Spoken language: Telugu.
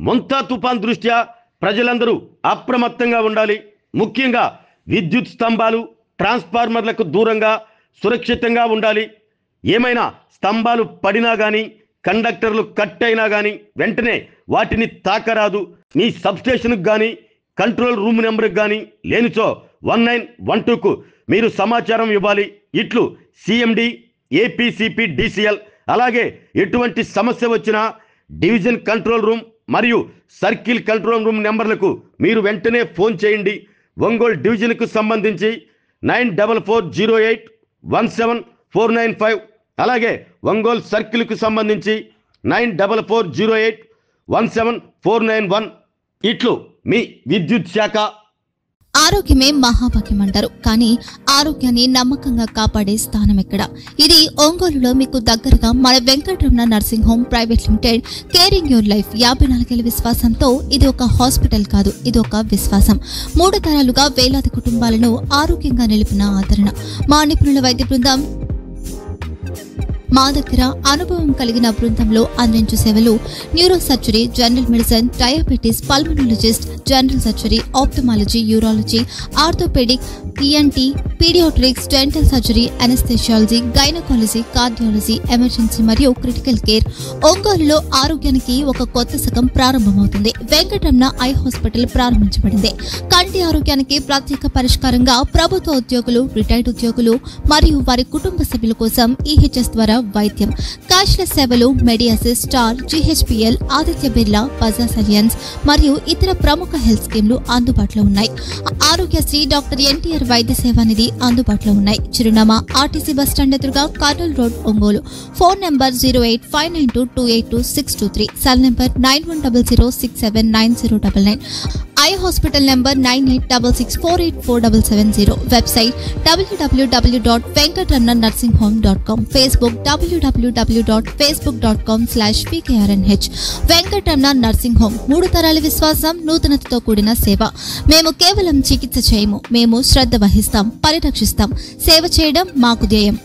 మొంతా తుఫాన్ దృష్ట్యా ప్రజలందరూ అప్రమత్తంగా ఉండాలి. ముఖ్యంగా విద్యుత్ స్తంభాలు, ట్రాన్స్ఫార్మర్లకు దూరంగా సురక్షితంగా ఉండాలి. ఏమైనా స్తంభాలు పడినా కానీ, కండక్టర్లు కట్ అయినా కానీ వెంటనే వాటిని తాకరాదు. మీ సబ్స్టేషన్కు కానీ, కంట్రోల్ రూమ్ నెంబర్కి కానీ లేనిచో 1912కు మీరు సమాచారం ఇవ్వాలి. ఇట్లు CMD, APCP, DCL. అలాగే ఎటువంటి సమస్య వచ్చినా డివిజన్ కంట్రోల్ రూమ్ మరియు సర్కిల్ కంట్రోల్ రూమ్ నెంబర్లకు మీరు వెంటనే ఫోన్ చేయండి. ఒంగోలు డివిజన్కు సంబంధించి 9408174995, అలాగే ఒంగోలు సర్కిల్కు సంబంధించి 9408174991. ఇట్లు మీ విద్యుత్ శాఖ. ఆరోగ్యమే మహాభాగ్యం అంటారు, కానీ ఆరోగ్యాన్ని నమ్మకంగా కాపాడే స్థానం ఎక్కడ? ఇది ఒంగోలులో మీకు దగ్గరగా మన Venkataramana nursing home private limited. Caring your life 54 ఏళ్ల విశ్వాసంతో ఇది ఒక హాస్పిటల్ కాదు, ఇది ఒక విశ్వాసం. 3 తరాలుగా వేలాది కుటుంబాలను ఆరోగ్యంగా నిలిపిన ఆదరణ. మా నిపుణుల వైద్య బృందం మా దగ్గర అనుభవం కలిగిన బృందంలో అందించే సేవలు: neuro surgery, general medicine, diabetes, pulmonologist, general surgery, ophthalmology, urology, orthopaedic, ENT, paediatrics, dental surgery, anaesthesiology, gynaecology, cardiology, emergency మరియు క్రిటికల్ కేర్. ఒంగోలులో ఆరోగ్యానికి ఒక కొత్త శకం ప్రారంభమవుతుంది. వెంకటరమణ ఐ హాస్పిటల్ ప్రారంభించబడింది. కంటి ఆరోగ్యానికి ప్రత్యేక పరిష్కారంగా ప్రభుత్వ ఉద్యోగులు, రిటైర్డ్ ఉద్యోగులు మరియు వారి కుటుంబ సభ్యుల కోసం EHS ద్వారా వైద్యం. క్యాష్లెస్ సేవలు Medi Assist, Star, GHPL, Aditya Birla, Bajaj Allianz మరియు ఇతర ప్రముఖ హెల్త్ స్కీమ్లు అందుబాటులో ఉన్నాయి. ఆరోగ్యశ్రీ, డాక్టర్ NTR వైద్య సేవానిధి అందుబాటులో ఉన్నాయి. చిరునామా RTC బస్టాండ్ ఎదురుగా, Kurnool road, Ongole. Phone number 08592282623, cell number 9100679099. Eye hospital number 9866484770. Website www.venkatramananursinghome.com. Facebook www.facebook.com/PKRNH. Venkataramana nursing home, 3 తరాల విశ్వాసం, నూతనతతో కూడిన సేవ. మేము కేవలం చికిత్స చేయము, మేము శ్రద్ధ వహిస్తాం, పరిరక్షిస్తాం. సేవ చేయడం మాకు ధ్యేయం.